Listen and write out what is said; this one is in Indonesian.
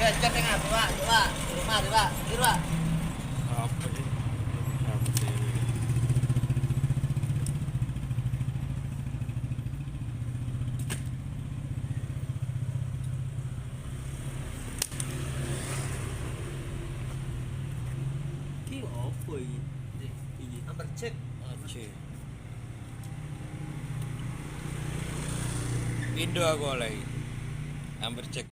cek tengah, coba. Di rumah. Apa sih? Apa sih? Ki opo iki? Iki. Amber cek. Oke. Indo aku lagi. Hampir cek.